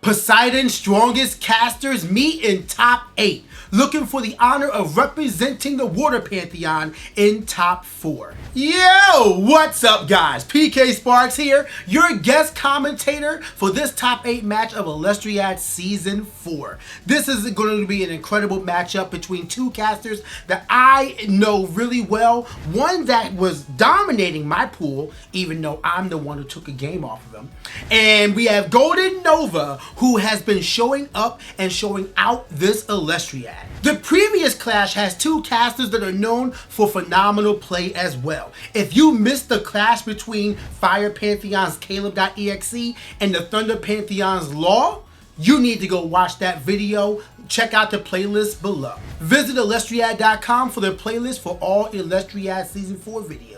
Poseidon's strongest casters meet in top 8, looking for the honor of representing the Water Pantheon in top 4. Yo, what's up guys? PK Sparks here, your guest commentator for this top 8 match of Elestriad Season 4. This is going to be an incredible matchup between two casters that I know really well. One that was dominating my pool, even though I'm the one who took a game off of them. And we have GoldenNova, who has been showing up and showing out this Elestriad. The previous clash has two casters that are known for phenomenal play as well. If you missed the clash between Fire Pantheon's Caleb.exe and the Thunder Pantheon's Law, you need to go watch that video. Check out the playlist below. Visit Elestriad.com for the playlist for all Elestriad Season 4 videos.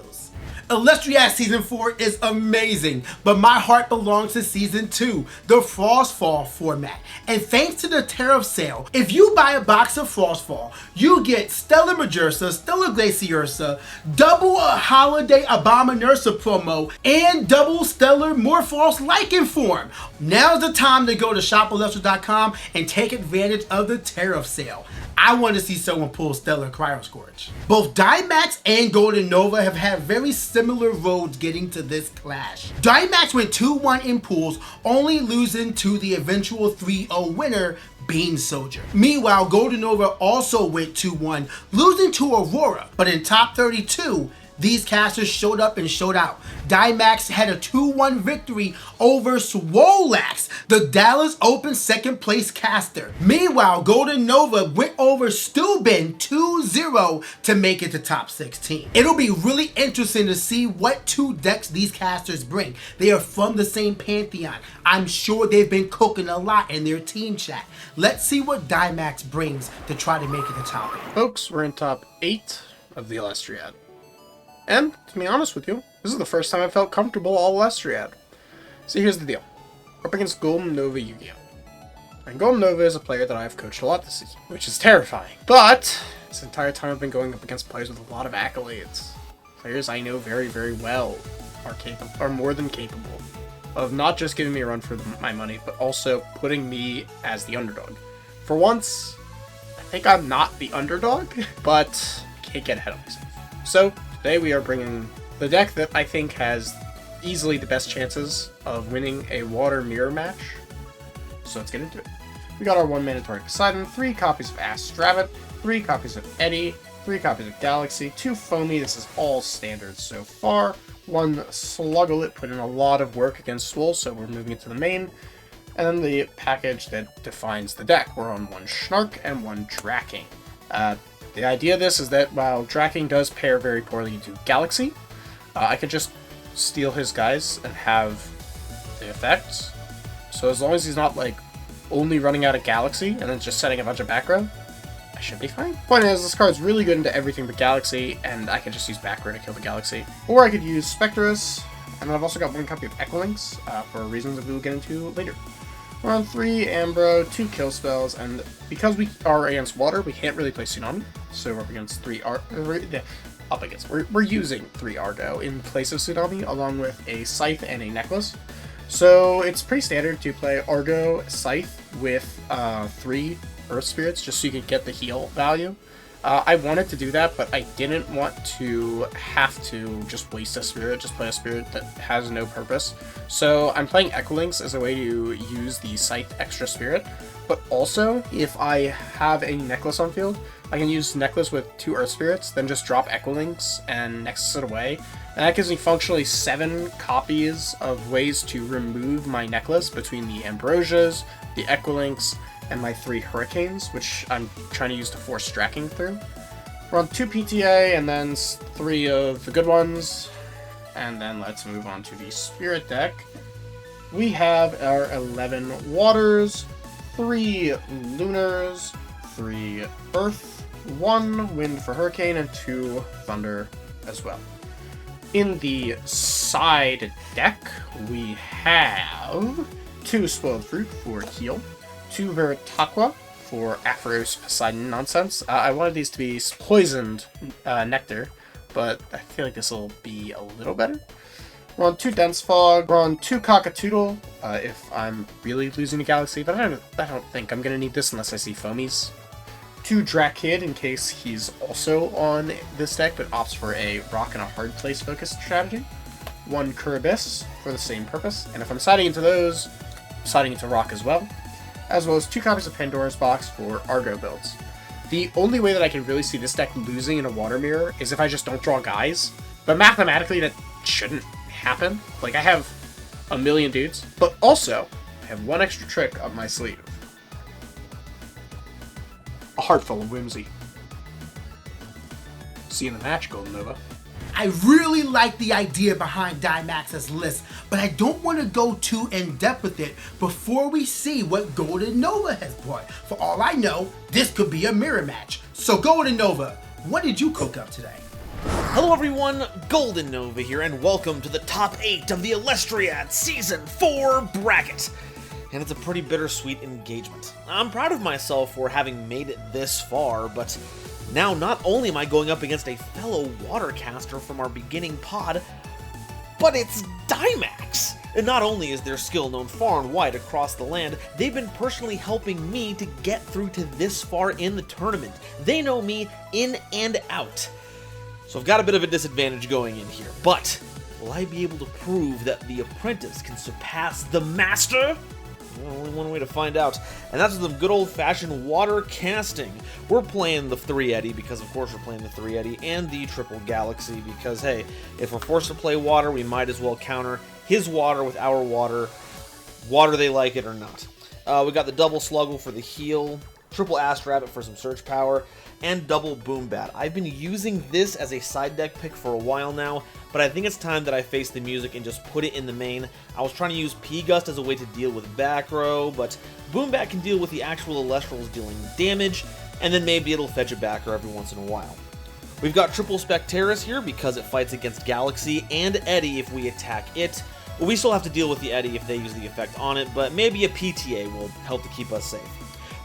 Elestriad Season 4 is amazing, but my heart belongs to Season 2, the Frostfall format. And thanks to the tariff sale, if you buy a box of Frostfall, you get Stellar Majursa, Stellar Glaciersa, double a Holiday Abominursa promo, and double Stellar Morphos Lichen Form. Now's the time to go to shopelestriad.com and take advantage of the tariff sale. I want to see someone pull Stellar Cryoscorch. Both Daimax and GoldenNova have had very similar roads getting to this clash. Daimax went 2-1 in pools, only losing to the eventual 3-0 winner, Bean Soldier. Meanwhile, GoldenNova also went 2-1, losing to Aurora, but in top 32, these casters showed up and showed out. Daimax had a 2-1 victory over Swolax, the Dallas Open second place caster. Meanwhile, GoldenNova went over Steuben 2-0 to make it to top 16. It'll be really interesting to see what two decks these casters bring. They are from the same Pantheon. I'm sure they've been cooking a lot in their team chat. Let's see what Daimax brings to try to make it the top 8. Folks, we're in top 8 of the Elestriad. And, to be honest with you, this is the first time I felt comfortable all Elestriad. So here's the deal. We're up against GoldenNova Yu-Gi-Oh! And GoldenNova is a player that I've coached a lot this season, which is terrifying. But, this entire time I've been going up against players with a lot of accolades. Players I know very, very well are more than capable of not just giving me a run for my money, but also putting me as the underdog. For once, I think I'm not the underdog, but can't get ahead of myself. So, today we are bringing the deck that I think has easily the best chances of winning a water mirror match. So let's get into it. We got our 1 mandatory Poseidon, 3 copies of Astravit, 3 copies of Eddy, 3 copies of Galaxy, 2 Foamy, this is all standard so far, 1 Sluggolit, put in a lot of work against Swole, so we're moving it to the main, and then the package that defines the deck. We're on 1 Snark and 1 Tracking. The idea of this is that while Tracking does pair very poorly to Galaxy, I could just steal his guys and have the effects. So as long as he's not like only running out of Galaxy and then just setting a bunch of back row, I should be fine. Point is, this card's really good into everything but Galaxy, and I can just use back row to kill the Galaxy. Or I could use Spectrus, and then I've also got 1 copy of Echolinks for reasons that we will get into later. We're on 3 Ambro, 2 kill spells, and because we are against water, we can't really play Tsunami. So we're up against 3 we're using 3 Argo in place of Tsunami, along with a Scythe and a Necklace. So it's pretty standard to play Argo, Scythe with 3 Earth Spirits, just so you can get the heal value. I wanted to do that, but I didn't want to have to just waste a spirit, just play a spirit that has no purpose. So I'm playing Echolinks as a way to use the Scythe extra spirit, but also if I have a Necklace on field, I can use Necklace with 2 Earth Spirits, then just drop Echolinks and Nexus it away. And that gives me functionally 7 copies of ways to remove my Necklace between the Ambrosias, the Echolinks, and my 3 Hurricanes, which I'm trying to use to force Tracking through. We're on 2 PTA, and then 3 of the good ones. And then let's move on to the Spirit deck. We have our 11 Waters, 3 Lunars, 3 Earth, 1 Wind for Hurricane, and 2 Thunder as well. In the side deck, we have 2 Spoiled Fruit for heal, 2 Veritaqua for Aphros Poseidon nonsense. I wanted these to be poisoned nectar, but I feel like this will be a little better. We're on 2 Dense Fog. We're on 2 Cockatoodle, if I'm really losing a Galaxy, but I don't think I'm going to need this unless I see Foamies. 2 Drakid in case he's also on this deck, but opts for a Rock and a Hard Place focused strategy. 1 Kiribis for the same purpose, and if I'm siding into those, I'm siding into Rock as well as 2 copies of Pandora's Box for Argo builds. The only way that I can really see this deck losing in a Water Mirror is if I just don't draw guys, but mathematically that shouldn't happen. Like, I have a million dudes, but also I have one extra trick up my sleeve. A heart full of whimsy. See you in the match, GoldenNova. I really like the idea behind Daimax's list, but I don't want to go too in-depth with it before we see what GoldenNova has brought. For all I know, this could be a mirror match. So GoldenNova, what did you cook up today? Hello everyone, GoldenNova here, and welcome to the top 8 of the Elestriad Season 4 bracket. And it's a pretty bittersweet engagement. I'm proud of myself for having made it this far, but now not only am I going up against a fellow watercaster from our beginning pod, but it's Daimax! And not only is their skill known far and wide across the land, they've been personally helping me to get through to this far in the tournament. They know me in and out. So I've got a bit of a disadvantage going in here, but will I be able to prove that the apprentice can surpass the master? Well, only one way to find out, and that's with the good old-fashioned water casting. We're playing the 3 Eddy because, of course, we're playing the 3 Eddy and the Triple Galaxy because, hey, if we're forced to play water, we might as well counter his water with our water, water they like it or not. We got the double Sluggle for the heal, triple Ass Rabbit for some search power, and double Boom Bat. I've been using this as a side deck pick for a while now, but I think it's time that I face the music and just put it in the main. I was trying to use P-Gust as a way to deal with back row, but Boom Bat can deal with the actual Elestrals dealing damage, and then maybe it'll fetch a back row every once in a while. We've got triple Specteris here because it fights against Galaxy and Eddy if we attack it. We still have to deal with the Eddy if they use the effect on it, but maybe a PTA will help to keep us safe.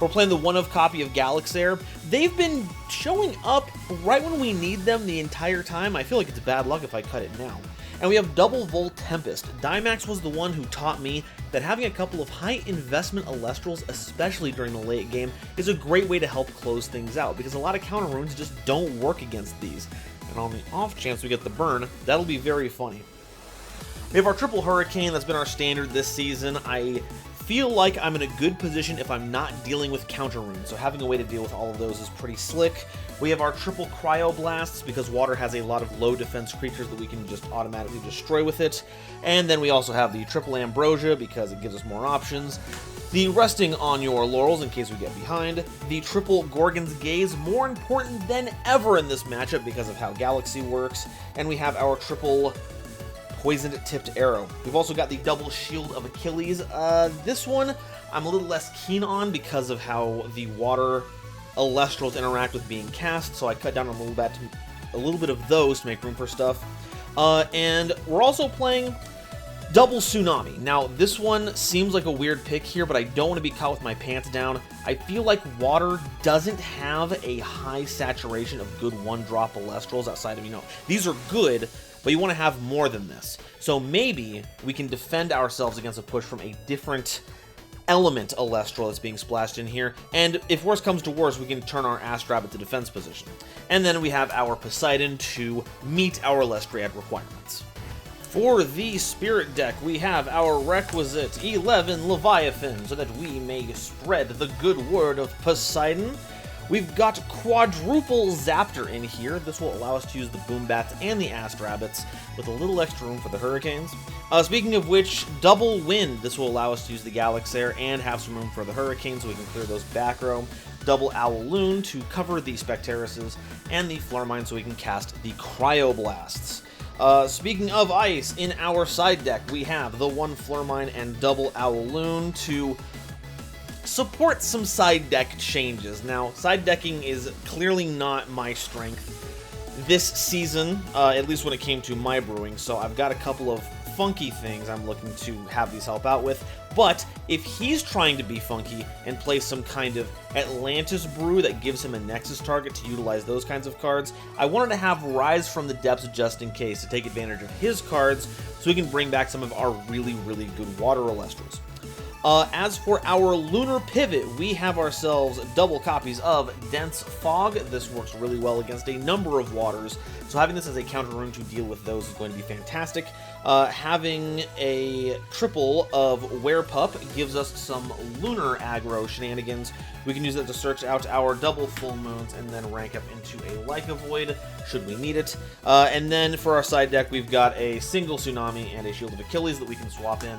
We're playing the one-of copy of Galaxair. They've been showing up right when we need them the entire time. I feel like it's bad luck if I cut it now. And we have double Volt Tempest. Daimax was the one who taught me that having a couple of high investment Elestrals, especially during the late game, is a great way to help close things out, because a lot of counter runes just don't work against these. And on the off chance we get the burn, that'll be very funny. We have our triple Hurricane. That's been our standard this season. I feel like I'm in a good position if I'm not dealing with counter runes, so having a way to deal with all of those is pretty slick. We have our triple Cryoblasts because water has a lot of low defense creatures that we can just automatically destroy with it. And then we also have the triple Ambrosia because it gives us more options. The Resting on Your Laurels in case we get behind. The triple Gorgon's Gaze, more important than ever in this matchup because of how Galaxy works. And we have our triple Poisoned Tipped Arrow. We've also got the double Shield of Achilles. This one I'm a little less keen on because of how the water Elestrals interact with being cast, so I cut down a little bit of those to make room for stuff. And we're also playing double Tsunami. Now, this one seems like a weird pick here, but I don't want to be caught with my pants down. I feel like water doesn't have a high saturation of good one-drop Elestrals outside of, these are good, but you want to have more than this. So maybe we can defend ourselves against a push from a different element Elestral that's being splashed in here, and if worse comes to worse, we can turn our Ass Rabbit to defense position. And then we have our Poseidon to meet our Elestriad requirements. For the Spirit deck, we have our requisite 11 Leviathan, so that we may spread the good word of Poseidon. We've got quadruple Zaptor in here. This will allow us to use the Boom Bats and the Ass Rabbits with a little extra room for the Hurricanes. Speaking of which, double Wind. This will allow us to use the Galaxair and have some room for the Hurricanes so we can clear those back row. Double Owloon to cover the Specterises, and the Flormine so we can cast the Cryoblasts. Speaking of ice, in our side deck, we have the one Flormine and double Owloon to support some side deck changes. Now, side decking is clearly not my strength this season, at least when it came to my brewing, so I've got a couple of funky things I'm looking to have these help out with. But if he's trying to be funky and play some kind of Atlantis brew that gives him a Nexus target to utilize those kinds of cards, I wanted to have Rise from the Depths just in case to take advantage of his cards so we can bring back some of our really, really good water Elestrals. As for our Lunar Pivot, we have ourselves double copies of Dense Fog. This works really well against a number of waters, so having this as a counter rune to deal with those is going to be fantastic. Having a triple of Werepup gives us some lunar aggro shenanigans. We can use that to search out our double full moons and then rank up into a Leica Void should we need it. And then for our side deck, we've got a single Tsunami and a Shield of Achilles that we can swap in.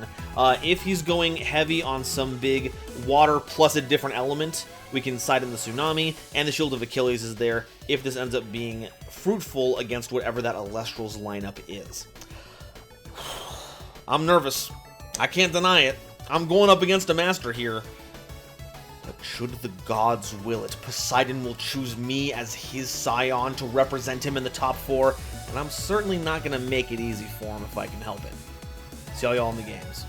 If he's going heavy on some big water plus a different element, we can side in the Tsunami, and the Shield of Achilles is there if this ends up being fruitful against whatever that Elestrals lineup is. I'm nervous. I can't deny it. I'm going up against a master here. But should the gods will it, Poseidon will choose me as his scion to represent him in the top 4, and I'm certainly not going to make it easy for him if I can help it. See all y'all in the games.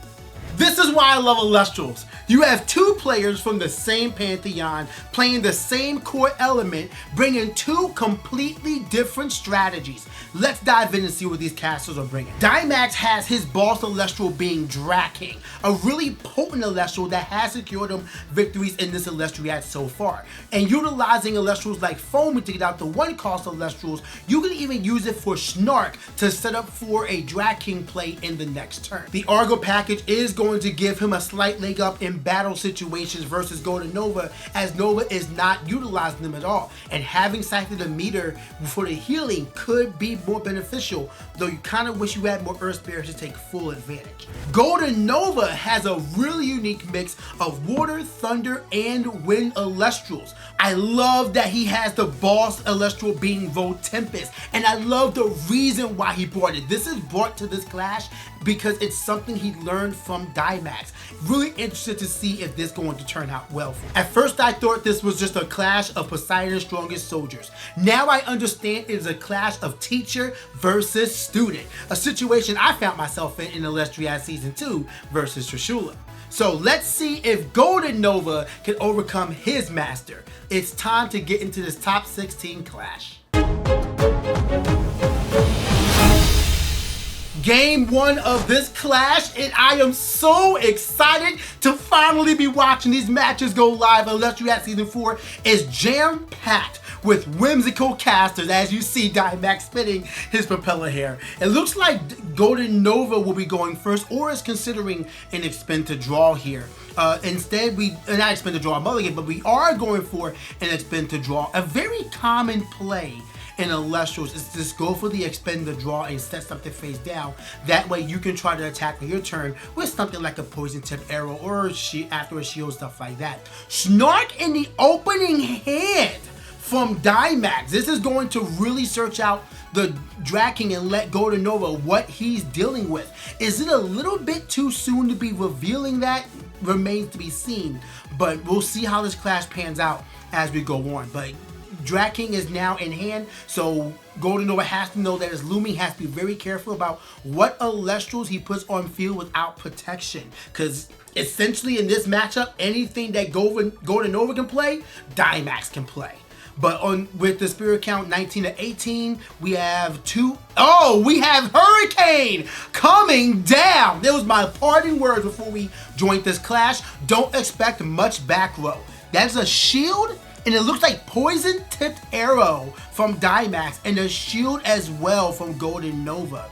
This is why I love Elestrals. You have two players from the same pantheon playing the same core element, bringing two completely different strategies. Let's dive in and see what these casters are bringing. Daimax has his boss Elestral being Draking, a really potent Elestral that has secured him victories in this Elestriad so far. And utilizing Elestrals like Foam to get out the one-cost Elestrals, you can even use it for Snark to set up for a Draking play in the next turn. The Argo package is going to give him a slight leg up in battle situations versus GoldenNova, as Nova is not utilizing them at all, and having Cycled a meter for the healing could be more beneficial, though you kind of wish you had more Earth Spirits to take full advantage. GoldenNova has a really unique mix of water, thunder, and wind Elestrals. I love that he has the boss Elestral being Voltempest, and I love the reason why he brought it. This is brought to this clash because it's something he learned from Daimax. Really interested to see if this is going to turn out well for him. At first I thought this was just a clash of Poseidon's strongest soldiers. Now I understand it is a clash of teacher versus student, a situation I found myself in Elestriad Season 2 versus Trishula. So let's see if GoldenNova can overcome his master. It's time to get into this top 16 clash. Game 1 of this clash, and I am so excited to finally be watching these matches go live. Elestriad Season 4 is jam-packed with whimsical casters, as you see Daimax spinning his propeller hair. It looks like GoldenNova will be going first, or is considering an expend to draw here. Instead, not expend to draw a mulligan, but we are going for an expend to draw. A very common play in Elestrals is to just go for the expend to draw and set something face down. That way you can try to attack on your turn with something like a poison tip arrow or after a shield, stuff like that. Snark in the opening hand from Daimax. This is going to really search out the Draking and let GoldenNova what he's dealing with. Is it a little bit too soon to be revealing that? Remains to be seen, but we'll see how this clash pans out as we go on. But Draking is now in hand, so GoldenNova has to know that his looming, has to be very careful about what Elestrals he puts on field without protection, because essentially in this matchup, anything that GoldenNova can play, Daimax can play. But with the spirit count 19 to 18, we have we have Hurricane coming down. That was my parting words before we joined this clash. Don't expect much back row. That's a shield, and it looks like poison tipped arrow from Daimax, and a shield as well from GoldenNova.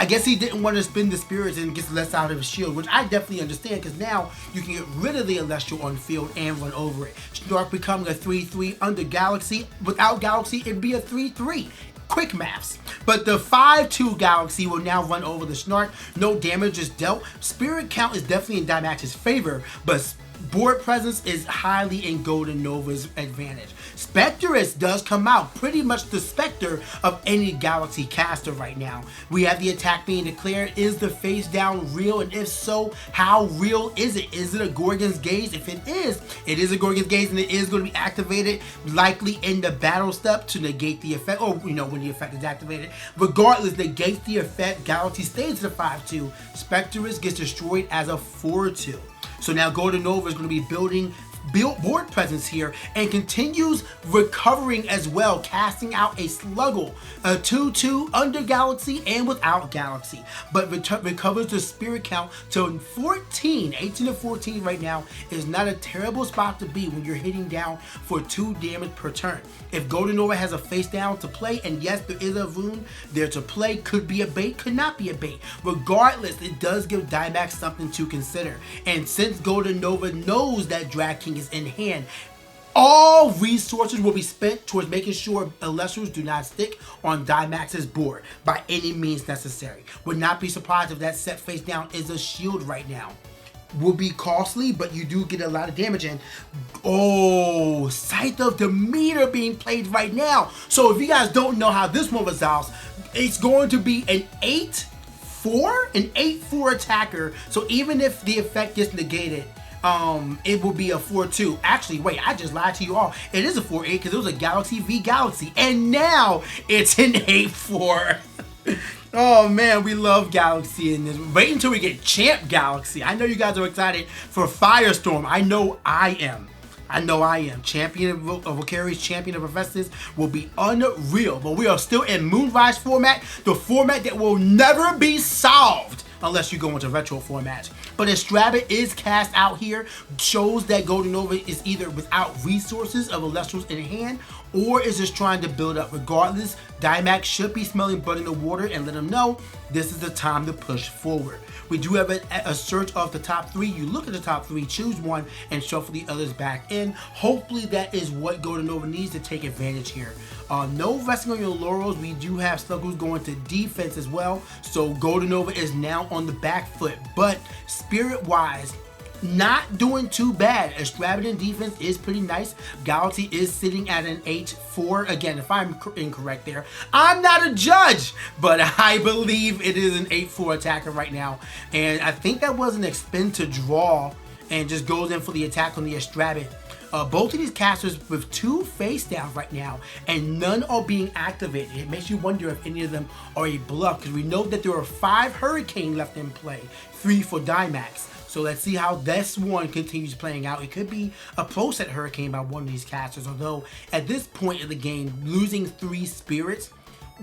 I guess he didn't want to spin the spirits and get less out of his shield, which I definitely understand, because now you can get rid of the Elestral on field and run over it. Snark becoming a 3-3 under Galaxy. Without Galaxy, it'd be a 3-3. Quick maths. But the 5-2 Galaxy will now run over the Snark. No damage is dealt. Spirit count is definitely in Daimax's favor, but board presence is highly in GoldenNova's advantage. Spectrus does come out, pretty much the Spectre of any Galaxy caster right now. We have the attack being declared. Is the face down real? And if so, how real is it? Is it a Gorgon's Gaze? If it is a Gorgon's Gaze, and it is going to be activated likely in the battle step to negate the effect, or when the effect is activated. Regardless, negates the effect. Galaxy stays at a 5-2. Spectrus gets destroyed as a 4-2. So now GoldenNova is going to be building board presence here and continues recovering as well, casting out a Sluggle, a 2/2 under Galaxy and without Galaxy, but recovers the spirit count to 14. 18 to 14 right now is not a terrible spot to be when you're hitting down for 2 damage per turn. If GoldenNova has a face down to play, and yes, there is a rune there to play, could be a bait, could not be a bait. Regardless, it does give Daimax something to consider. And since GoldenNova knows that Drag King is in hand, all resources will be spent towards making sure Elestrals do not stick on Daimax's board by any means necessary. Would not be surprised if that set face down is a shield right now. Will be costly, but you do get a lot of damage. And oh, Scythe of Demeter being played right now. So if you guys don't know how this one resolves, it's going to be an 8/4, an 8/4 attacker. So even if the effect gets negated, it will be a 4/2. Actually, wait, I just lied to you all. It is a 4/8 because it was a Galaxy v Galaxy, and now it's an 8/4. Oh man, we love Galaxy in this. Wait until we get Champ Galaxy. I know you guys are excited for Firestorm. I know I am. Champion of Valkyrie's Champion of Professors will be unreal. But we are still in Moonrise format, the format that will never be solved unless you go into retro formats. But Elestriad is cast out here, shows that GoldenNova is either without resources of Elestrals in hand, or is just trying to build up. Regardless, Daimax should be smelling blood in the water and let them know this is the time to push forward. We do have a search of the top 3. You look at the top 3, choose one, and shuffle the others back in. Hopefully that is what GoldenNova needs to take advantage here. No resting on your laurels. We do have Sluggles going to defense as well. So GoldenNova is now on the back foot. But spirit-wise, not doing too bad. Extravagant defense is pretty nice. Galaxy is sitting at an 8/4. Again, if I'm incorrect there, I'm not a judge, but I believe it is an 8/4 attacker right now. And I think that was an expend to draw and just goes in for the attack on the Elestriad. Both of these casters with 2 face downs right now, and none are being activated. It makes you wonder if any of them are a bluff, because we know that there are 5 Hurricane left in play, 3 for Daimax. So let's see how this one continues playing out. It could be a pro set Hurricane by one of these casters, although at this point in the game, losing 3 spirits,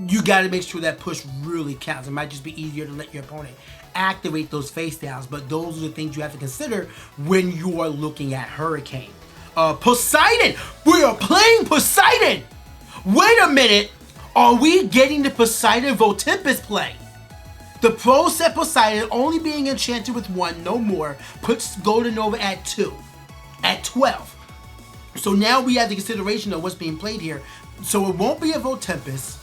you got to make sure that push really counts. It might just be easier to let your opponent activate those face downs, but those are the things you have to consider when you are looking at Hurricane. Poseidon! We are playing Poseidon! Wait a minute! Are we getting the Poseidon Voltempest play? The pro set Poseidon only being enchanted with 1, no more, puts GoldenNova at 2, at 12. So now we have the consideration of what's being played here. So it won't be a Voltempest.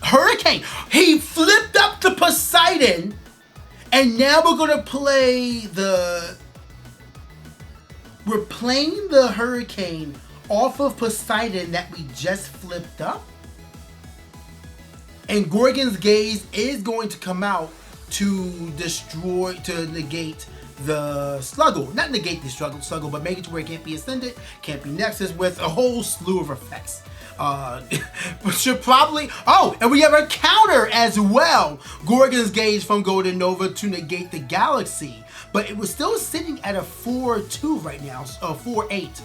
Hurricane! He flipped up the Poseidon, and now we're going to play the... We're playing the Hurricane off of Poseidon that we just flipped up. And Gorgon's Gaze is going to come out to negate the Sluggle. Not negate the Sluggle, but make it to where it can't be Ascended, can't be Nexus, with a whole slew of effects. Should probably... Oh, and we have a counter as well. Gorgon's Gaze from GoldenNova to negate the Galaxy. But it was still sitting at a 4/2 right now, 4/8.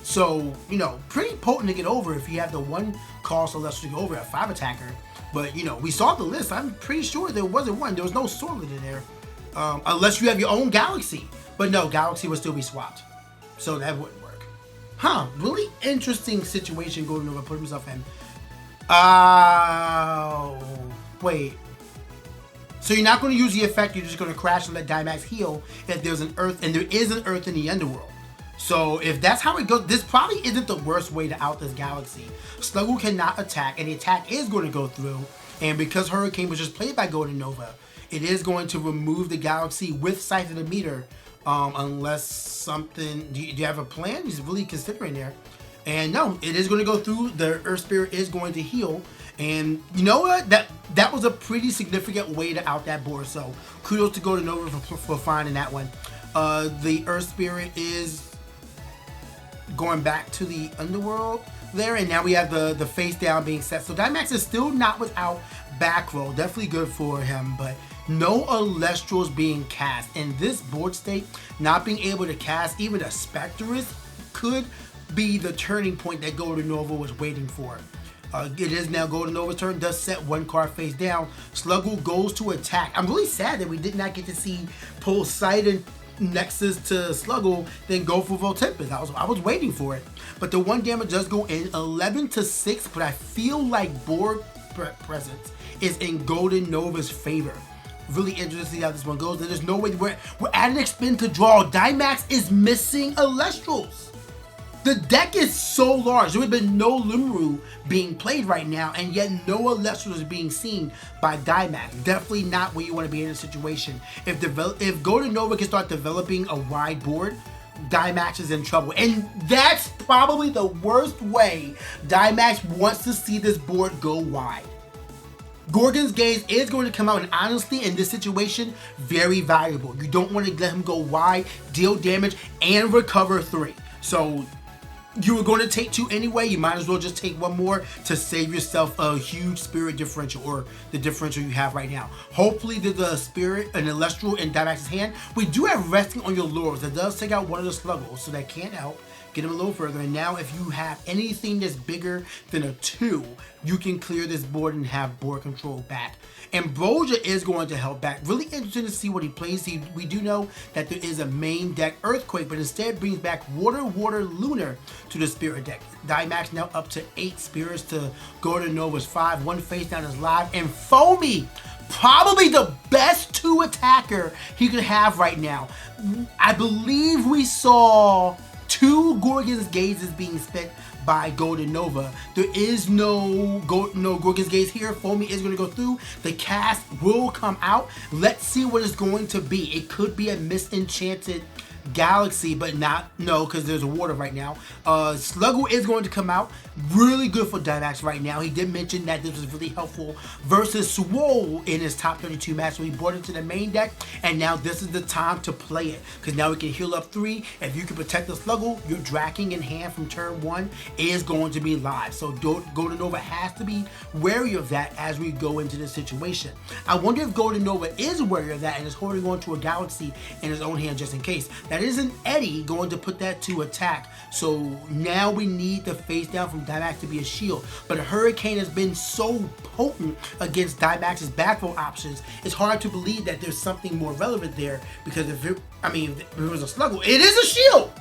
So, you know, pretty potent to get over if you have the 1 cost or less to go over at 5 attacker. But, you know, we saw the list. I'm pretty sure there wasn't one. There was no Sorlet in there. Unless you have your own Galaxy. But no, Galaxy would still be swapped. So that wouldn't work. Huh. Really interesting situation GoldenNova put himself in. Wait. So you're not going to use the effect. You're just going to crash and let Daimax heal if there's an Earth. And there is an Earth in the Underworld. So if that's how it goes, this probably isn't the worst way to out this Galaxy. Sluggle cannot attack, and the attack is going to go through. And because Hurricane was just played by GoldenNova, it is going to remove the Galaxy with Scythe of the Meter, unless something... Do you have a plan? He's really considering there. And no, it is going to go through. The Earth Spirit is going to heal. And you know what? That was a pretty significant way to out that board. So kudos to GoldenNova for finding that one. The Earth Spirit is going back to the Underworld there, and now we have the face down being set. So Daimax is still not without back roll. Definitely good for him, but no Elestrals being cast. In this board state, not being able to cast even a Spectrus could be the turning point that GoldenNova was waiting for. It is now GoldenNova's turn, does set one card face down. Sluggle goes to attack. I'm really sad that we did not get to see Poseidon Nexus to Sluggle, then go for Voltempest. I was waiting for it. But the 1 damage does go in, 11-6, but I feel like board presence is in GoldenNova's favor. Really interested to see how this one goes. There's no way we're at an expend to draw. Daimax is missing Elestrals. The deck is so large. There would have been no Limuru being played right now, and yet no Elestrals is being seen by Daimax. Definitely not where you want to be in a situation. If GoldenNova can start developing a wide board, Daimax is in trouble. And that's probably the worst way Daimax wants to see this board go wide. Gorgon's Gaze is going to come out, and honestly, in this situation, very valuable. You don't want to let him go wide, deal damage, and recover 3. So you were going to take 2 anyway, you might as well just take 1 more to save yourself a huge spirit differential, or the differential you have right now. Hopefully there's a spirit, an Elestral in Daimax's hand. We do have resting on your lures. That does take out one of the Sluggles, so that can help get him a little further. And now if you have anything that's bigger than a 2, you can clear this board and have board control back. Ambrosia is going to help back. Really interesting to see what he plays. We do know that there is a main deck Earthquake, but instead brings back Water, Lunar to the Spirit deck. Daimax now up to 8 spirits to GoldenNova's 5. 1 face down is live. And Foamy, probably the best 2 attacker he could have right now. I believe we saw 2 Gorgon's Gazes being spent by GoldenNova. There is no Gorgon's Gaze here. Foamy is going to go through. The cast will come out. Let's see what it's going to be. It could be a Misenchanted Galaxy, but no, because there's a water right now. Sluggle is going to come out. Really good for Daimax right now. He did mention that this was really helpful versus Swole in his top 32 match, so he brought it to the main deck, and now this is the time to play it, because now we can heal up 3. If you can protect the Sluggle, your Draking in hand from turn 1 is going to be live, so GoldenNova has to be wary of that as we go into this situation. I wonder if GoldenNova is wary of that and is holding on to a Galaxy in his own hand just in case. That isn't Eddie going to put that to attack, so now we need the face down from Daimax to be a shield. But a Hurricane has been so potent against Daimax's back row options, it's hard to believe that there's something more relevant there, because if it was a Sluggle, it is a shield!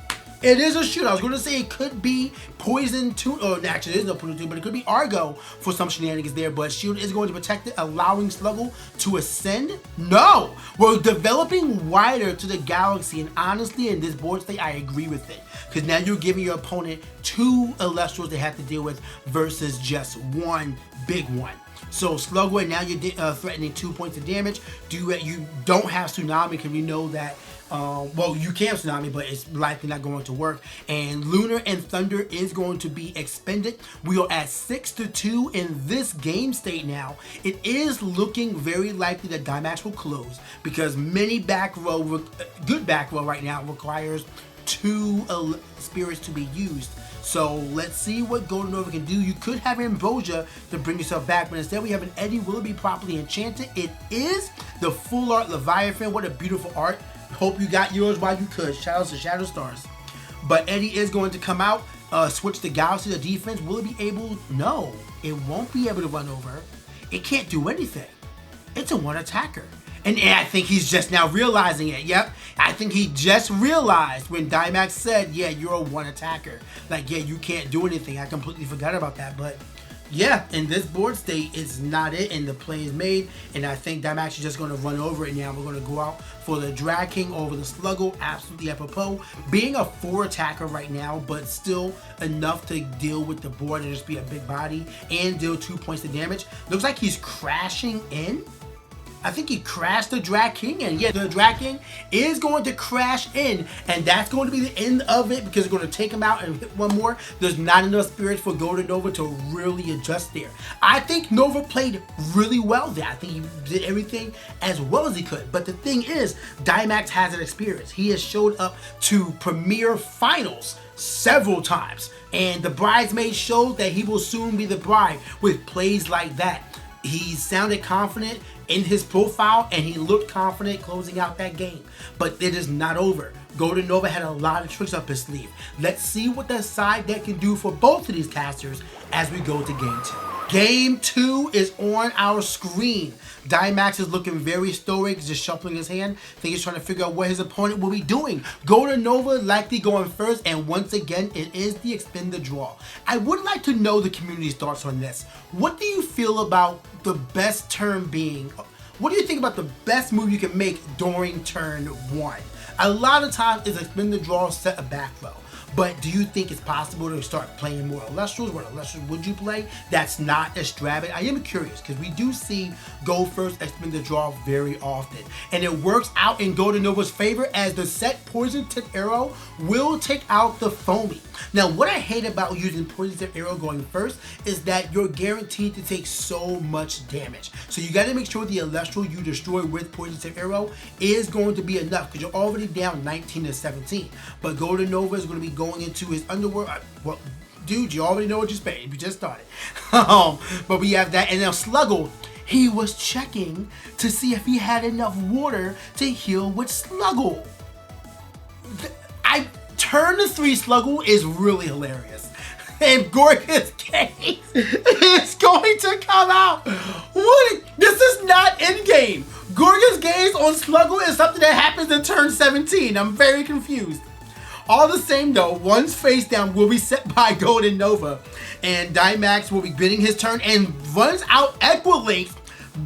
It is a shield. I was going to say it could be Poison Tune, or actually there is no Poison Tune, but it could be Argo for some shenanigans there, but shield is going to protect it, allowing Sluggle to ascend? No! We're developing wider to the Galaxy, and honestly, in this board state, I agree with it. Because now you're giving your opponent 2 Elestrals they have to deal with versus just 1 big one. So Sluggle, and now you're threatening 2 points of damage. You don't have Tsunami, because we know that well, you can Tsunami, but it's likely not going to work. And Lunar and Thunder is going to be expended. We are at 6-2 in this game state now. It is looking very likely that Daimax will close, because many good back row right now requires 2 spirits to be used. So let's see what GoldenNova can do. You could have Ambrosia to bring yourself back, but instead we have an Eddie. Will it be properly enchanted? It is the full art Leviathan. What a beautiful art. Hope you got yours while you could. Shout out to Shadow Stars. But Eddie is going to come out, switch the Galaxy to defense. Will it be able? No, it won't be able to run over. It can't do anything. It's a 1 attacker. And I think he's just now realizing it. Yep, I think he just realized when Daimax said, yeah, you're a 1 attacker. Like, yeah, you can't do anything. I completely forgot about that. But yeah, in this board state, it's not it, and the play is made, and I think Daimax is just going to run over it now. We're going to go out for the Drag King over the Sluggle, absolutely apropos. Being a 4 attacker right now, but still enough to deal with the board and just be a big body and deal 2 points of damage. Looks like he's crashing in. I think he crashed the Drag King, and yeah, the Drag King is going to crash in, and that's going to be the end of it, because it's going to take him out and hit 1 more. There's not enough spirits for GoldenNova to really adjust there. I think Nova played really well there. I think he did everything as well as he could, but the thing is, Daimax has an experience. He has showed up to Premier Finals several times, and the Bridesmaid showed that he will soon be the bride with plays like that. He sounded confident in his profile, and he looked confident closing out that game. But it is not over. GoldenNova had a lot of tricks up his sleeve. Let's see what that side deck can do for both of these casters as we go to Game 2. Game 2 is on our screen. Daimax is looking very stoic, just shuffling his hand. I think he's trying to figure out what his opponent will be doing. GoldenNova likely going first, and once again, it is the expend the draw. I would like to know the community's thoughts on this. What do you feel about the best turn being? What do you think about the best move you can make during turn 1? A lot of times it's expend the draw, set a back row. But do you think it's possible to start playing more Elestrals? What Elestrals would you play that's not extravagant? I am curious because we do see go first, expend the draw very often. And it works out in GoldenNova's favor as the set Poison Tip Arrow will take out the Foamy. Now, what I hate about using Poison Tip Arrow going first is that you're guaranteed to take so much damage. So you got to make sure the Elestral you destroy with Poison Tip Arrow is going to be enough because you're already down 19 to 17. But GoldenNova is going to be going into his underworld. Well, dude, you already know what you're spending. We just started. But we have that. And now Sluggle, he was checking to see if he had enough water to heal with Sluggle. Turn to 3 Sluggle is really hilarious. And Gorgon's Gaze is going to come out. This is not in-game. Gorgon's Gaze on Sluggle is something that happens in turn 17. I'm very confused. All the same though, one's face down will be set by GoldenNova, and Daimax will be bidding his turn and runs out Equilink.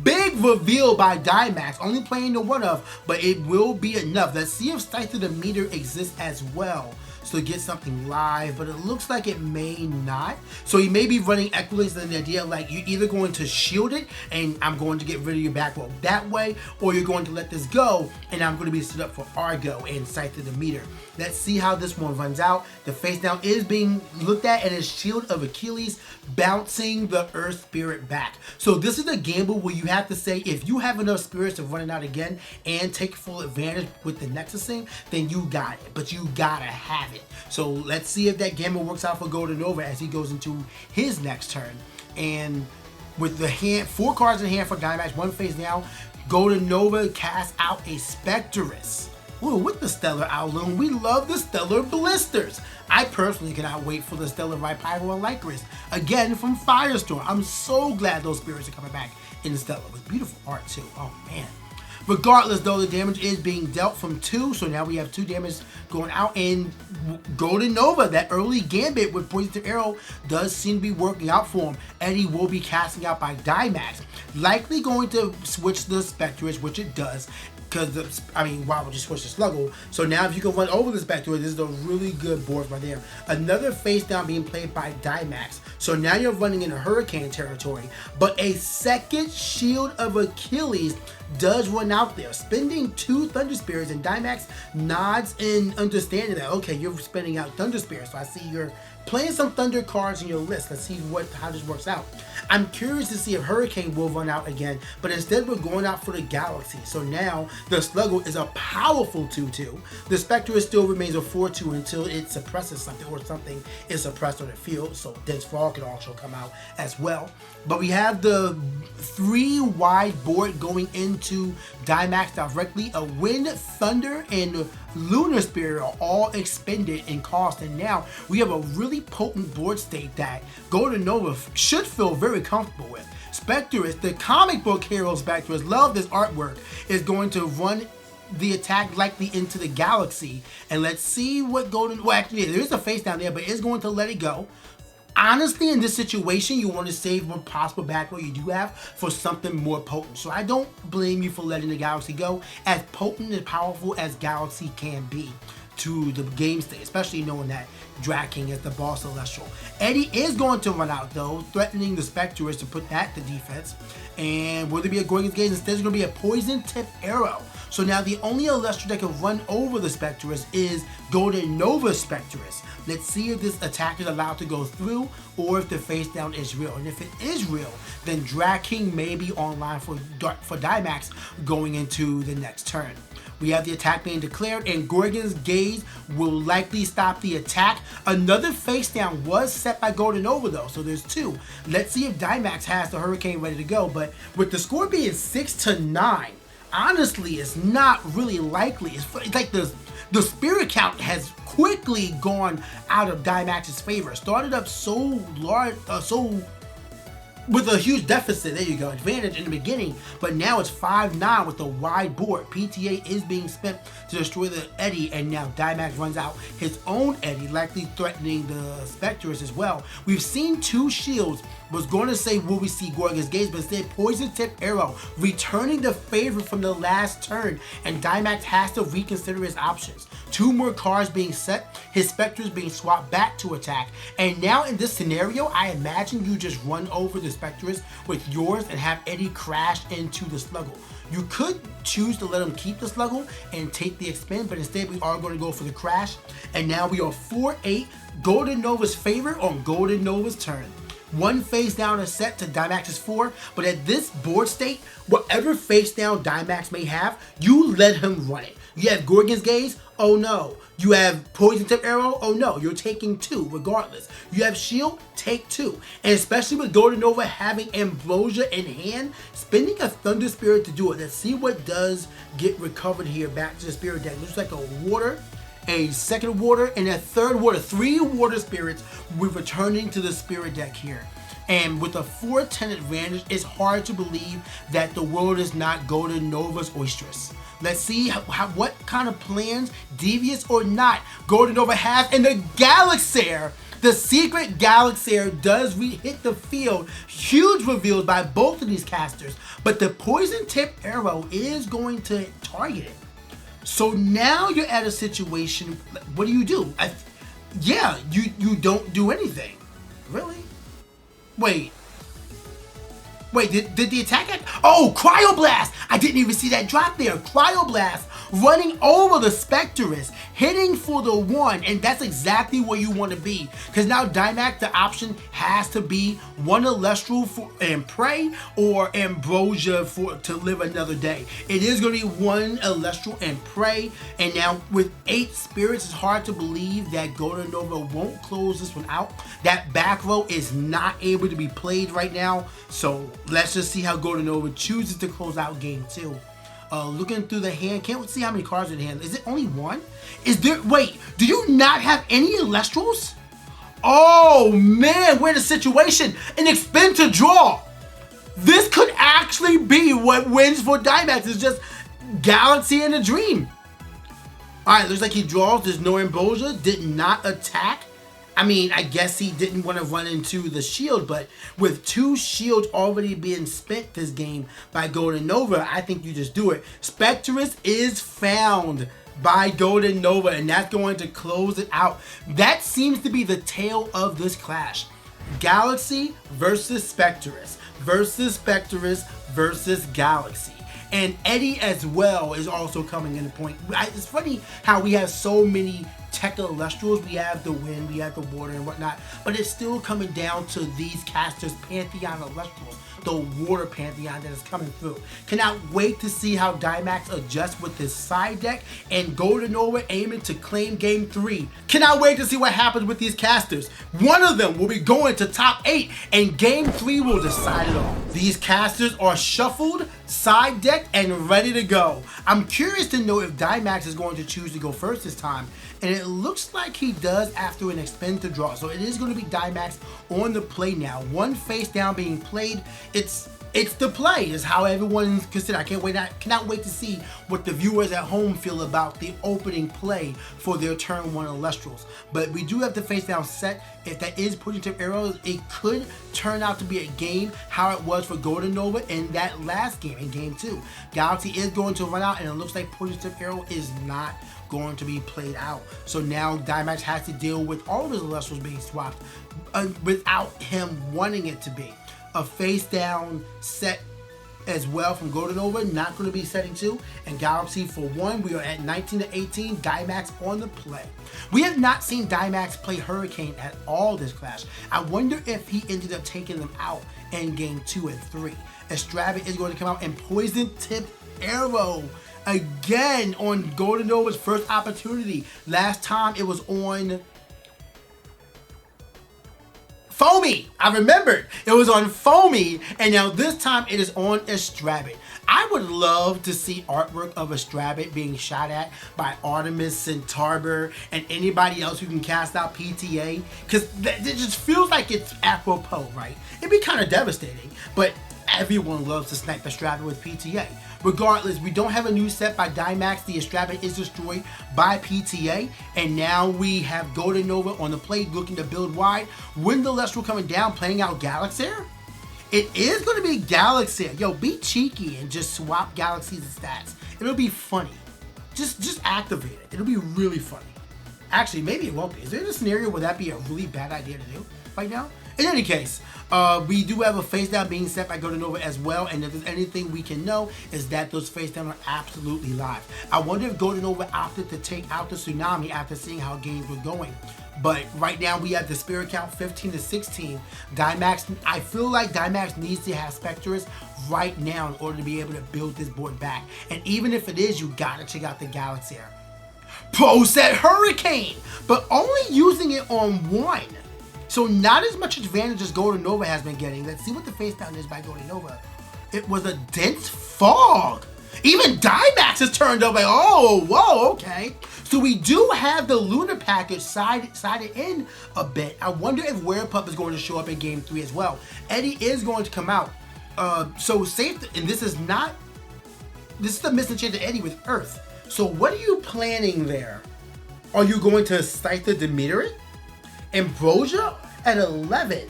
Big reveal by Daimax, only playing the one of, but it will be enough. Let's see if Scythe of the Meter exists as well. So get something live, but it looks like it may not. So he may be running Equilinks and the idea like you're either going to shield it and I'm going to get rid of your back row that way, or you're going to let this go and I'm going to be set up for Argo and Scythe of the Meter. Let's see how this one runs out. The face down is being looked at and his Shield of Achilles bouncing the Earth Spirit back. So this is a gamble where you have to say if you have enough spirits to run it out again and take full advantage with the Nexusing, then you got it. But you gotta have it. So let's see if that gamble works out for GoldenNova as he goes into his next turn. And with the hand, 4 cards in hand for Daimax, 1 face down, GoldenNova casts out a Spectress. Ooh, with the Stellar Outloom, we love the Stellar Blisters. I personally cannot wait for the Stellar Vipyro and Lycris, again from Firestorm. I'm so glad those spirits are coming back in the Stellar with beautiful art too. Oh man. Regardless though, the damage is being dealt from 2, so now we have 2 damage going out, and GoldenNova, that early gambit with Poison Tip Arrow does seem to be working out for him. Eddie will be casting out by Daimax, likely going to switch the Spectress, which it does. Because, why would you switch to Sluggle? So now if you can run over the Spectre, this is a really good board right there. Another face down being played by Daimax. So now you're running in a Hurricane territory. But a second Shield of Achilles does run out there, spending 2 Thunder Spears, and Daimax nods in understanding that, okay, you're spending out Thunder Spears. So I see you're playing some Thunder cards in your list. Let's see how this works out. I'm curious to see if Hurricane will run out again, but instead we're going out for the Galaxy. So now the Sluggle is a powerful 2-2. The Spectre still remains a 4-2 until it suppresses something or something is suppressed on the field. So Dense Fog can also come out as well. But we have the 3 wide board going into Daimax directly. A Wind, Thunder, and Lunar Spirit are all expended in cost, and now we have a really potent board state that GoldenNova should feel very comfortable with. Spectress, the comic book hero Spectress, love this artwork, is going to run the attack likely into the Galaxy, and let's see what well actually there is a face down there, but it's going to let it go. Honestly, in this situation, you want to save what possible back row you do have for something more potent. So I don't blame you for letting the Galaxy go, as potent and powerful as Galaxy can be to the game state, especially knowing that Draking is the boss Celestial. Eddie is going to run out though, threatening the Spectress to put that to defense. And will there be a Gorgon's Gaze? Instead, there's going to be a Poison Tip Arrow. So now the only Elestriad that can run over the Spectress is GoldenNova Spectress. Let's see if this attack is allowed to go through or if the face down is real. And if it is real, then Draking may be online for Daimax going into the next turn. We have the attack being declared, and Gorgon's Gaze will likely stop the attack. Another face down was set by GoldenNova though, so there's two. Let's see if Daimax has the Hurricane ready to go, but with the score being 6-9, honestly, it's not really likely. It's like the spirit count has quickly gone out of Daimax's favor. Started up so large, with a huge deficit, there you go, advantage in the beginning, but now it's 5-9 with a wide board. PTA is being spent to destroy the Eddy, and now Daimax runs out his own Eddy, likely threatening the Spectres as well. We've seen two shields. Was going to say, will we see Gorgon's Gaze, but instead Poison Tip Arrow returning the favor from the last turn, and Daimax has to reconsider his options. Two more cards being set, his Spectres being swapped back to attack, and now in this scenario, I imagine you just run over the Spectres with yours and have Eddy crash into the Sluggle. You could choose to let him keep the Sluggle and take the expend, but instead we are going to go for the crash, and now we are 4-8, GoldenNova's favor on GoldenNova's turn. One face down is set to Daimax's 4, but at this board state, whatever face down Daimax may have, you let him run it. You have Gorgon's Gaze, oh no. You have Poison Tip Arrow, oh no. You're taking 2 regardless. You have Shield, take 2. And especially with GoldenNova having Ambrosia in hand, spending a Thunder Spirit to do it. Let's see what does get recovered here back to the Spirit deck. Looks like a Water, a second Water, and a third Water. 3 Water Spirits we're returning to the Spirit deck here. And with a 4-10 advantage, it's hard to believe that the world is not GoldenNova's oysterous. Let's see what kind of plans, devious or not, GoldenNova has. And the Galaxair, the secret Galaxair does hit the field. Huge reveals by both of these casters. But the Poison Tip Arrow is going to target it. So now you're at a situation, what do? You don't do anything. Really? Wait, did the attack act? Oh, Cryoblast! I didn't even see that drop there. Cryoblast running over the Spectres, hitting for the 1, and that's exactly where you want to be. Because now Daimax, the option has to be one Elestral and Prey, or Ambrosia to live another day. It is going to be one Elestral and Prey, and now with 8 spirits, it's hard to believe that GoldenNova won't close this one out. That back row is not able to be played right now, so let's just see how GoldenNova chooses to close out game 2. Looking through the hand, can't see how many cards in the hand. Is it only 1? Is there, wait, do you not have any Elestrals? Oh man, we're in a situation. An expend to draw. This could actually be what wins for Daimax. It's just Galaxy in a dream. Alright, looks like he draws. There's no Ambrosia. Did not attack. I mean, I guess he didn't want to run into the shield, but with 2 shields already being spent this game by GoldenNova, I think you just do it. Spectres is found by GoldenNova, and that's going to close it out. That seems to be the tale of this clash. Galaxy versus Spectres versus Spectres versus Galaxy. And Eddy as well is also coming into point. It's funny how we have so many tech Elestrals. We have the wind, we have the water and whatnot, but it's still coming down to these casters, Pantheon Elestrals, the water Pantheon that is coming through. Cannot wait to see how Daimax adjusts with this side deck, and GoldenNova aiming to claim game 3. Cannot wait to see what happens with these casters. One of them will be going to top 8, and game 3 will decide it all. These casters are shuffled, side decked, and ready to go. I'm curious to know if Daimax is going to choose to go first this time, and it looks like he does after an expend to draw. So it is going to be Daimax on the play now. One face down being played. It's the play, is how everyone's considered. I cannot wait to see what the viewers at home feel about the opening play for their turn 1 Elestrals. But we do have the face down set. If that is Poison Tip Arrows, it could turn out to be a game how it was for GoldenNova in that last game, in game 2. Galaxy is going to run out, and it looks like Poison Tip Arrow is not going to be played out. So now Daimax has to deal with all of his Elestrals being swapped without him wanting it to be. A face down set as well from GoldenNova, not going to be setting 2. And Galaxy for 1, we are at 19-18, Daimax on the play. We have not seen Daimax play Hurricane at all this clash. I wonder if he ended up taking them out in game 2 and 3. Estrava is going to come out, and Poison Tip Arrow again on GoldenNova's first opportunity. Last time it was on Foamy. I remembered. It was on Foamy, and now this time it is on Estrabit. I would love to see artwork of Estrabit being shot at by Artemis, Centaur, and anybody else who can cast out PTA, because it just feels like it's apropos, right? It'd be kind of devastating, but everyone loves to snipe Estrabit with PTA. Regardless, we don't have a new set by Daimax. The Estrabit is destroyed by PTA, and now we have GoldenNova on the plate looking to build wide. When the Elestral coming down, playing out Galaxair. It is going to be Galaxair. Yo, be cheeky and just swap Galaxy's stats. It'll be funny. Just activate it. It'll be really funny. Actually, maybe it won't be. Is there a scenario where that'd be a really bad idea to do right now? In any case, we do have a face down being set by GoldenNova as well, and if there's anything we can know is that those face down are absolutely live. I wonder if GoldenNova opted to take out the Tsunami after seeing how games were going. But right now we have the spirit count 15 to 16. Daimax, I feel like Daimax needs to have Spectrus right now in order to be able to build this board back. And even if it is, you gotta check out the Galaxair. Pro set Hurricane, but only using it on one. So not as much advantage as GoldenNova has been getting. Let's see what the face down is by GoldenNova. It was a dense fog. Even Daimax is turned up like, oh, whoa, okay. So we do have the Lunar package sided in a bit. I wonder if Werepup is going to show up in Game 3 as well. Eddie is going to come out. So safe, and this is the misenchanted Eddie with Earth. So what are you planning there? Are you going to Scyther Demeter it? Ambrosia at 11.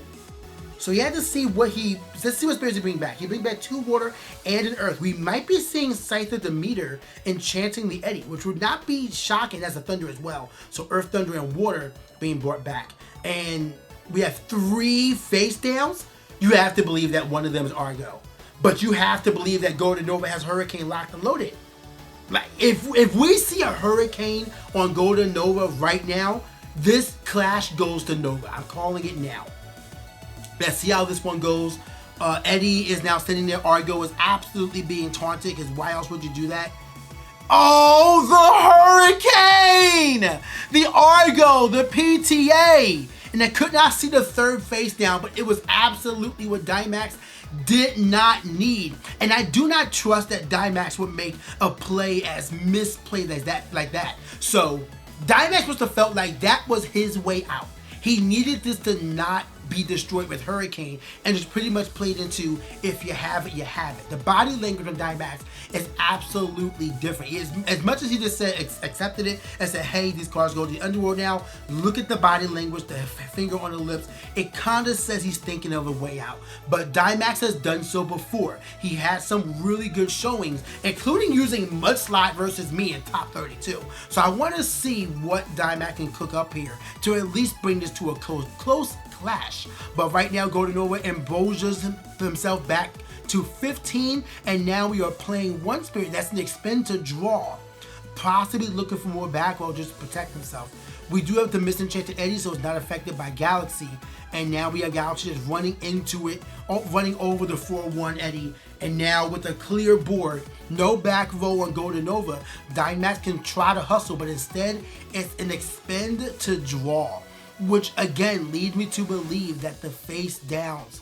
So you had to see what let's see what spirits he bring back. He bring back 2 water and an earth. We might be seeing Scyther Demeter enchanting the Eddie, which would not be shocking as a thunder as well. So earth, thunder, and water being brought back. And we have 3 face downs. You have to believe that one of them is Argo. But you have to believe that GoldenNova has Hurricane locked and loaded. Like if we see a Hurricane on GoldenNova right now, this clash goes to Nova. I'm calling it now. Let's see how this one goes. Eddie is now sitting there. Argo is absolutely being taunted, because why else would you do that? Oh, the Hurricane! The Argo, the PTA! And I could not see the 3rd face down, but it was absolutely what Daimax did not need. And I do not trust that Daimax would make a play as misplayed as that. So Daimax must have felt like that was his way out. He needed this to not be destroyed with Hurricane, and just pretty much played into, if you have it, you have it. The body language of Daimax is absolutely different. He is, as much as he just said, accepted it and said, hey, these cards go to the underworld now, look at the body language, the finger on the lips. It kind of says he's thinking of a way out. But Daimax has done so before. He had some really good showings, including using Mudslide versus me in top 32. So I want to see what Daimax can cook up here to at least bring this to a close clash. But right now GoldenNova ambrosias himself back to 15, and now we are playing one spirit that's an expend to draw, possibly looking for more back row just to protect himself. We do have the misenchanted Eddie, so it's not affected by Galaxy, and now we have Galaxy just running into it, running over the 4-1 Eddie. And now with a clear board, no back row on GoldenNova, Daimax can try to hustle, but instead it's an expend to draw, which again leads me to believe that the face downs,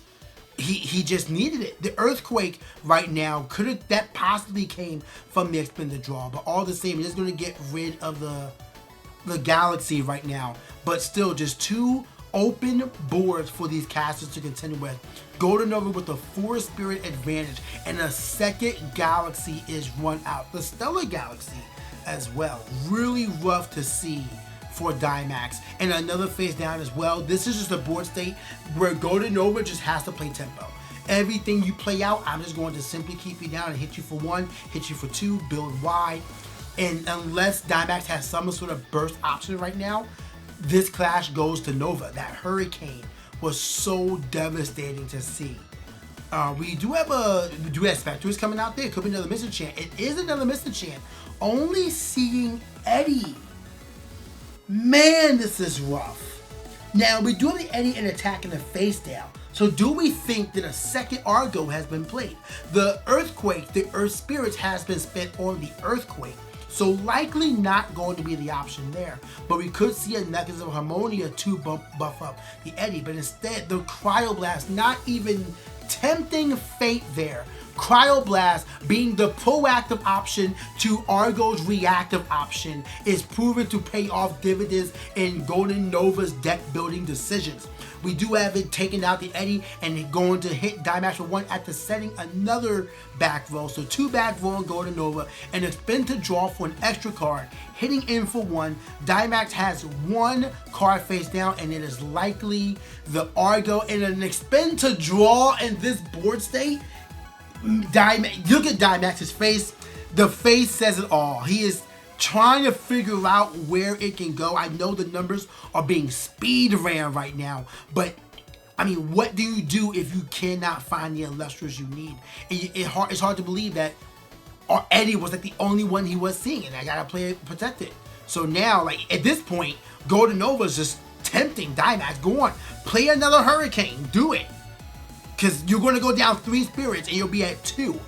he just needed it. The earthquake right now, that possibly came from the expended draw, but all the same, it is going to get rid of the Galaxy right now. But still, just 2 open boards for these casters to contend with. GoldenNova with a 4 spirit advantage, and a 2nd Galaxy is run out. The Stellar Galaxy as well. Really rough to see for Daimax, and another face down as well. This is just a board state where GoldenNova just has to play tempo. Everything you play out, I'm just going to simply keep you down and hit you for 1, hit you for 2, build wide. And unless Daimax has some sort of burst option right now, this clash goes to Nova. That Hurricane was so devastating to see. We do have Spectres coming out there. It could be another misenchant. It is another misenchant. Only seeing Eddie. Man, this is rough. Now, we do have the Eddie and attacking the face down. So do we think that a second Argo has been played? The Earthquake, the Earth Spirits has been spent on the Earthquake. So likely not going to be the option there. But we could see a Necklace of Harmonia to buff up the Eddie. But instead, the Cryoblast, not even tempting fate there. Cryoblast being the proactive option to Argo's reactive option is proven to pay off dividends in GoldenNova's deck building decisions. We do have it taking out the Eddie and going to hit Daimax for 1 after setting another back row. So 2 back row on GoldenNova and a spin to draw for an extra card. Hitting in for 1. Daimax has 1 card face down and it is likely the Argo. And an expend to draw in this board state. Look at Daimax's face. The face says it all. He is trying to figure out where it can go. I know the numbers are being speed ran right now, but I mean, what do you do if you cannot find the Elestrals you need? It's hard to believe that Eddie was like the only one he was seeing, and I gotta play it protected. So now, like at this point, GoldenNova is just tempting Daimax. Go on, play another Hurricane, do it, because you're going to go down 3 spirits and you'll be at 2.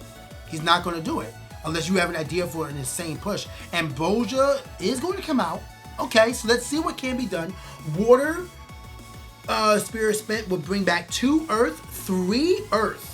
He's not going to do it unless you have an idea for an insane push. Ambrosia is going to come out. Okay, so let's see what can be done. Water Spirit Spent will bring back 2 Earth, 3 Earth.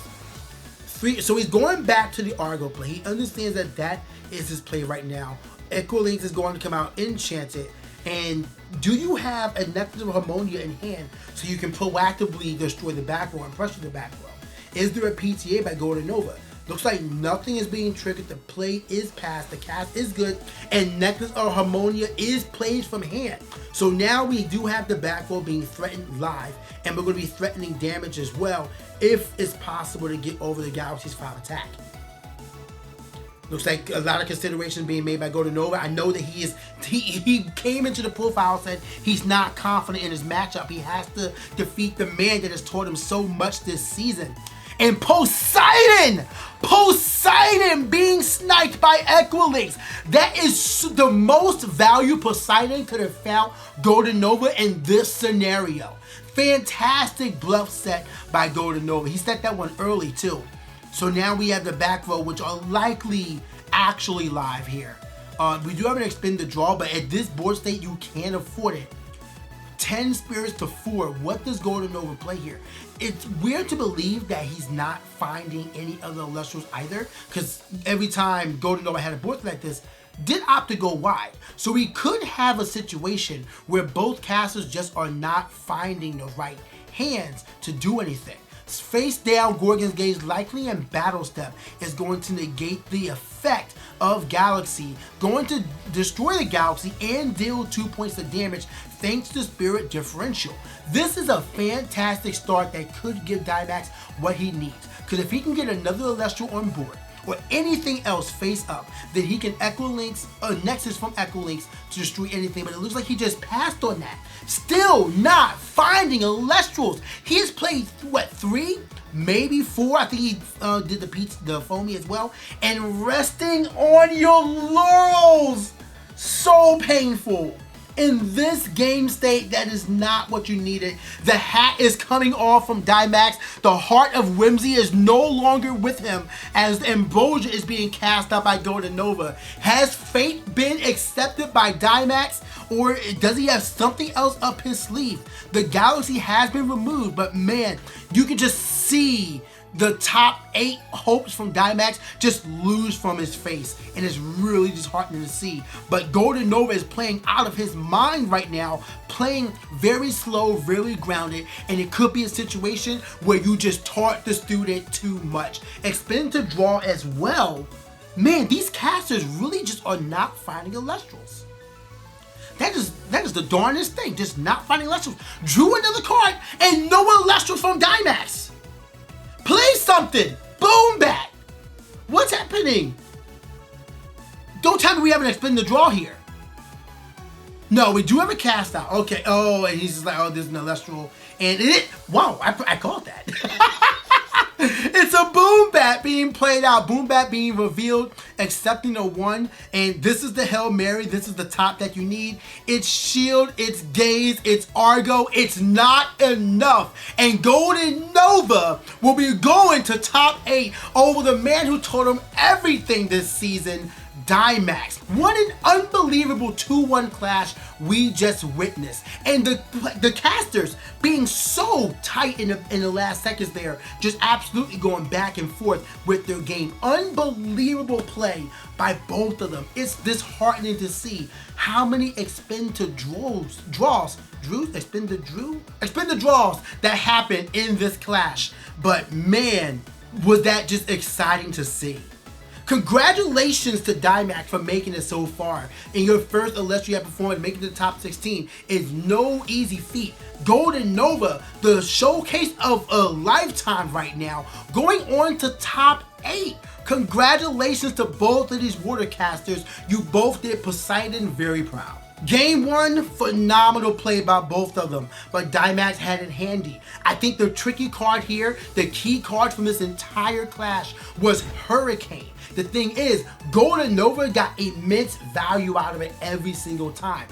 3. So he's going back to the Argo play. He understands that that is his play right now. Equilinx is going to come out Enchanted. And do you have a Necklace of Harmonia in hand so you can proactively destroy the back row and pressure the back row? Is there a PTA by GoldenNova? Looks like nothing is being triggered. The play is passed. The cast is good. And Necklace of Harmonia is played from hand. So now we do have the back row being threatened live. And we're going to be threatening damage as well if it's possible to get over the Galaxy's 5 attack. Looks like a lot of consideration being made by GoldenNova. I know that he came into the profile and said he's not confident in his matchup. He has to defeat the man that has taught him so much this season. And Poseidon being sniped by Equilinx. That is the most value Poseidon could have found GoldenNova in this scenario. Fantastic bluff set by GoldenNova. He set that one early too. So now we have the back row, which are likely actually live here. We do have an expend to draw, but at this board state, you can't afford it. 10 spirits to 4. What does GoldenNova play here? It's weird to believe that he's not finding any other Elestrals either, because every time GoldenNova had a board like this, did opt to go wide. So we could have a situation where both casters just are not finding the right hands to do anything. Face down Gorgon's Gaze likely in Battle Step is going to negate the effect of Galaxy, going to destroy the Galaxy and deal 2 points of damage thanks to Spirit Differential. This is a fantastic start that could give Daimax what he needs, because if he can get another Elestral on board or anything else face up, then he can Equilinx, Nexus from Equilinx to destroy anything, but it looks like he just passed on that. Still not finding Elestrals. He has played, what, 3? Maybe 4? I think he did the foamy as well. And resting on your laurels. So painful. In this game state, that is not what you needed. The hat is coming off from Daimax. The Heart of Whimsy is no longer with him as Ambrosia is being cast out by GoldenNova. Has fate been accepted by Daimax, or does he have something else up his sleeve? The Galaxy has been removed, but man, you can just see the top 8 hopes from Daimax just lose from his face, and it's really disheartening to see. But GoldenNova is playing out of his mind right now, playing very slow, very grounded, and it could be a situation where you just taught the student too much. Expend to draw as well. Man, these casters really just are not finding Elestrals. That is the darnest thing, just not finding Elestrals. Drew another card and no Elestrals from Daimax. Play something! Boom bat! What's happening? Don't tell me we have an expend to draw here. No, we do have a cast out. Okay, oh, and he's just like, oh, there's an Elestral. And wow, I caught that. It's a boom bat being played out. Boom bat being revealed, accepting a 1. And this is the Hail Mary. This is the top that you need. It's shield, it's gaze, it's Argo. It's not enough. And GoldenNova will be going to top 8 over the man who told him everything this season, Daimax. What an unbelievable 2-1 clash we just witnessed. And the casters being so tight in the last seconds there, just absolutely going back and forth with their game. Unbelievable play by both of them. It's disheartening to see how many expended draws that happened in this clash. But man, was that just exciting to see. Congratulations to Daimax for making it so far. In your first Elestriad performance, making the top 16 is no easy feat. GoldenNova, the showcase of a lifetime right now, going on to top 8. Congratulations to both of these water casters. You both did Poseidon very proud. Game 1, phenomenal play by both of them, but Daimax had it handy. I think the tricky card here, the key card from this entire clash, was Hurricane. The thing is, GoldenNova got immense value out of it every single time.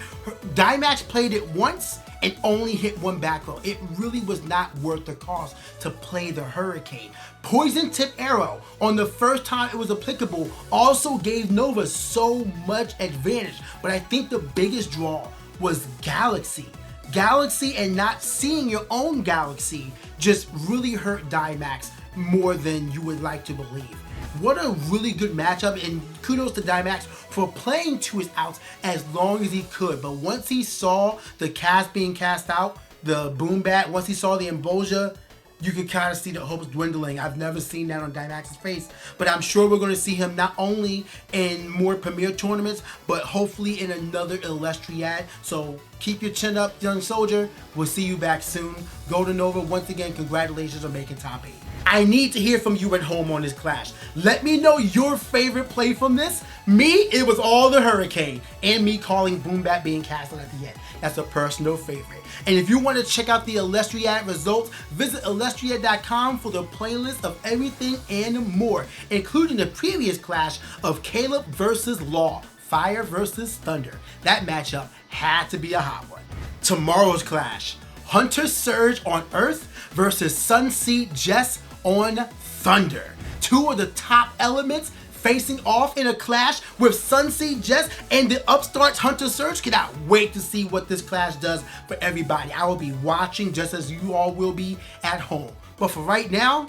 Daimax played it once and only hit 1 back row. It really was not worth the cost to play the Hurricane. Poison Tip Arrow, on the first time it was applicable, also gave Nova so much advantage. But I think the biggest draw was Galaxy. Galaxy and not seeing your own Galaxy just really hurt Daimax more than you would like to believe. What a really good matchup, and kudos to Daimax for playing to his outs as long as he could. But once he saw the cast being cast out, the boom bat, once he saw the Embosia, you can kind of see the hopes dwindling. I've never seen that on Daimax's face, but I'm sure we're going to see him not only in more Premier tournaments, but hopefully in another Elestriad. So keep your chin up, young soldier. We'll see you back soon. GoldenNova, once again, congratulations on making top 8. I need to hear from you at home on this clash. Let me know your favorite play from this. Me, it was all the Hurricane, and me calling Boom Bat being castled at the end. That's a personal favorite. And if you want to check out the Elestriad results, visit Elestriad.com for the playlist of everything and more, including the previous clash of Caleb versus Law, Fire versus Thunder. That matchup had to be a hot one. Tomorrow's clash, Hunter Surge on Earth versus Sunseed Jess on Thunder. 2 of the top elements facing off in a clash with Sunseed Jess and the upstarts Hunter Surge. Cannot wait to see what this clash does for everybody. I will be watching just as you all will be at home. But for right now,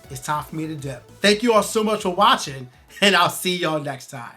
it's time for me to dip. Thank you all so much for watching, and I'll see y'all next time.